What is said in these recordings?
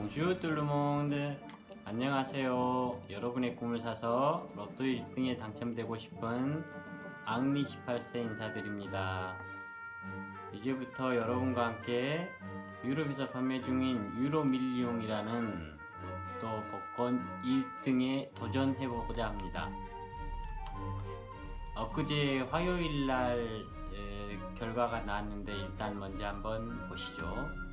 봉슈 뚜루몽드 안녕하세요. 여러분의 꿈을 사서 로또 1등에 당첨되고 싶은 앙리 18세 인사드립니다. 이제부터 여러분과 함께 유럽에서 판매 중인 유로밀리옹이라는 또 복권 1등에 도전해보고자 합니다. 엊그제 화요일날 결과가 나왔는데 일단 먼저 한번 보시죠.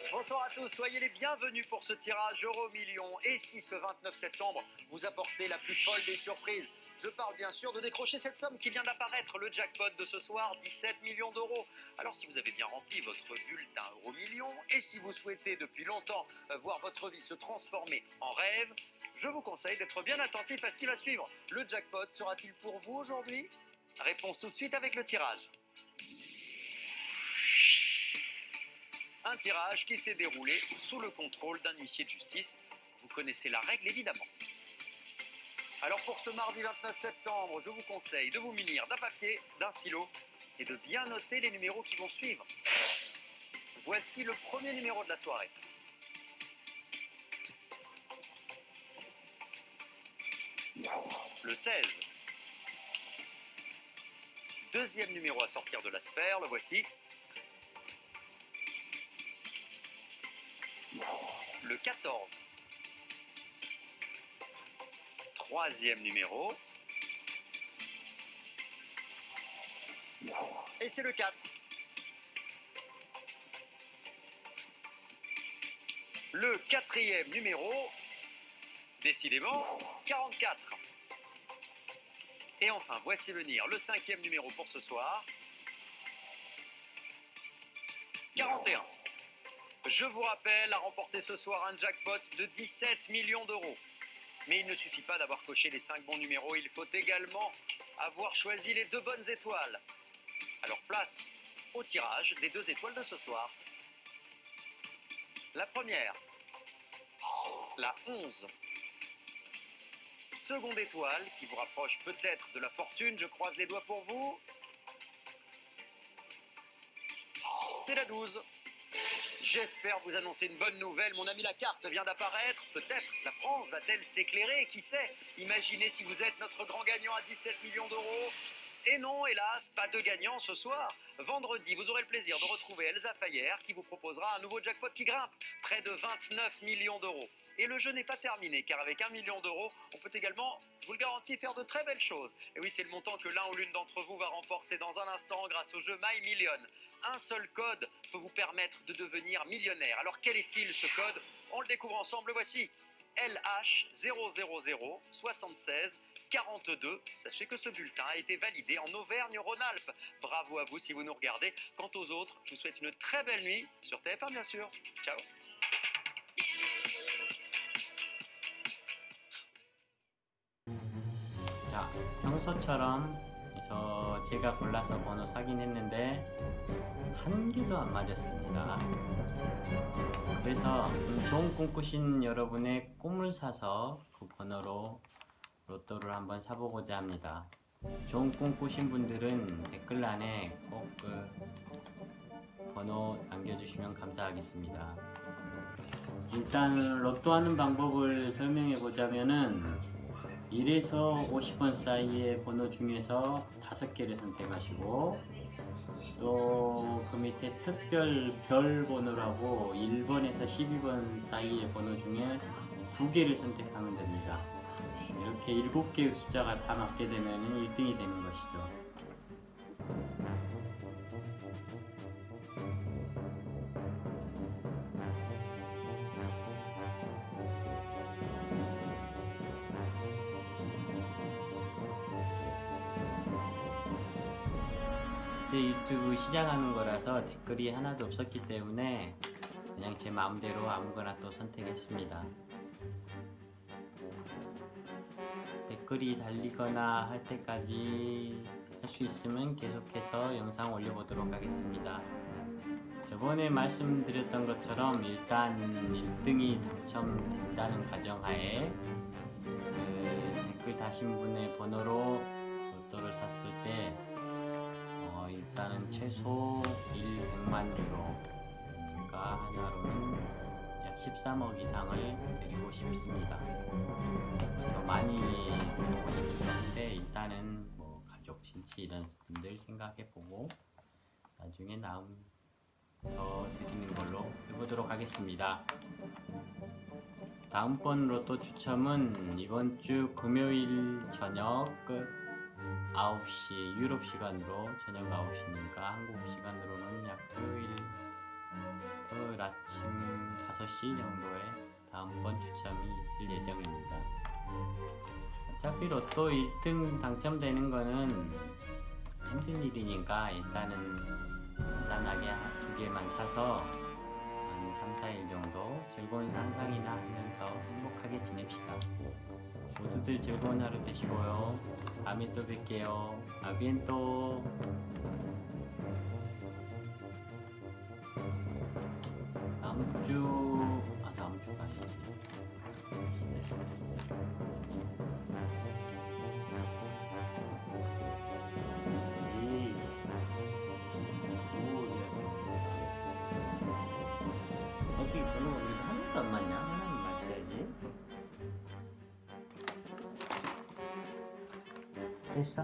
Bonsoir à tous, soyez les bienvenus pour ce tirage Euro Million. Et si ce 29 septembre vous apportez la plus folle des surprises, je parle bien sûr de décrocher cette somme qui vient d'apparaître, le jackpot de ce soir, 17 millions d'euros. Alors si vous avez bien rempli votre bulletin Euro Million et si vous souhaitez depuis longtemps voir votre vie se transformer en rêve, je vous conseille d'être bien attentif à ce qui va suivre. Le jackpot sera-t-il pour vous aujourd'hui? Réponse tout de suite avec le tirage. Un tirage qui s'est déroulé sous le contrôle d'un huissier de justice. Vous connaissez la règle évidemment. Alors pour ce mardi 29 septembre, je vous conseille de vous munir d'un papier, d'un stylo et de bien noter les numéros qui vont suivre. Voici le premier numéro de la soirée. Le 16. Deuxième numéro à sortir de la sphère, le voici. Le 14. Troisième numéro. Et c'est le 4. Le quatrième numéro, décidément, 44. Et enfin, voici venir le cinquième numéro pour ce soir, 41. Je vous rappelle à remporter ce soir un jackpot de 17 millions d'euros. Mais il ne suffit pas d'avoir coché les 5 bons numéros, il faut également avoir choisi les 2 bonnes étoiles. Alors place au tirage des 2 étoiles de ce soir. La première, la 11. Seconde étoile qui vous rapproche peut-être de la fortune, je croise les doigts pour vous. C'est la 12. J'espère vous annoncer une bonne nouvelle, mon ami, la carte vient d'apparaître, peut-être la France va-t-elle s'éclairer, qui sait? Imaginez si vous êtes notre grand gagnant à 17 millions d'euros. Et non, hélas, pas de gagnant ce soir. Vendredi, vous aurez le plaisir de retrouver Elsa Fayer qui vous proposera un nouveau jackpot qui grimpe, près de 29 millions d'euros. Et le jeu n'est pas terminé, car avec 1 million d'euros, on peut également, je vous le garantis, faire de très belles choses. Et oui, c'est le montant que l'un ou l'une d'entre vous va remporter dans un instant grâce au jeu My Million. Un seul code peut vous permettre de devenir millionnaire. Alors quel est-il ce code? On le découvre ensemble, le voici. LH000 76 42. Sachez que ce bulletin a été validé en Auvergne-Rhône-Alpes. Bravo à vous si vous nous regardez. Quant aux autres, je vous souhaite une très belle nuit sur TF1 bien sûr. Ciao. 자, 평소처럼 제가 골라서 번호 사긴 했는데 한 개도 안 맞았습니다. 그래서 좋은 꿈 꾸신 여러분의 꿈을 사서 그 번호로 로또를 한번 사보고자 합니다. 좋은 꿈 꾸신 분들은 댓글란에 꼭 그 번호 남겨주시면 감사하겠습니다. 일단 로또 하는 방법을 설명해 보자면은 1에서 50원 사이의 번호 중에서 5개를 선택하시고 또 그 밑에 특별 별 번호라고 1번에서 12번 사이의 번호 중에 2개를 선택하면 됩니다. 이렇게 7개의 숫자가 다 맞게 되면 1등이 되는 것이죠. 제 유튜브 시작하는 거라서 댓글이 하나도 없었기 때문에 그냥 제 마음대로 아무거나 또 선택했습니다. 댓글이 달리거나 할 때까지 할 수 있으면 계속해서 영상 올려보도록 하겠습니다. 저번에 말씀드렸던 것처럼 일단 1등이 당첨된다는 가정하에 댓글 다신 분의 번호로 로또를 샀을 때 일단은 최소 100만 6만 유로, 그러니까 하나로는 약 13억 이상을 드리고 싶습니다. 더 많이 주고 싶은데 일단은 뭐 가족, 친치 이런 분들 생각해보고 나중에 더 드리는 걸로 해보도록 하겠습니다. 다음번 로또 추첨은 이번 주 금요일 저녁 9시 유럽 시간으로, 저녁 9시니까 한국 시간으로는 약 토요일 아침 5시 정도에 다음번 추첨이 있을 예정입니다. 어차피 로또 1등 당첨되는 거는 힘든 일이니까 일단은 간단하게 한 2개만 사서 한 3, 4일 정도 즐거운 상상이나 하면서 행복하게 지냅시다. 모두들 즐거운 하루 되시고요. 다음에 또 뵐게요. 아비엔또. 다음 주 가시지. 어떻게 번호가 우리 하나도 안 맞냐? 하나는 맞춰야지. 됐어?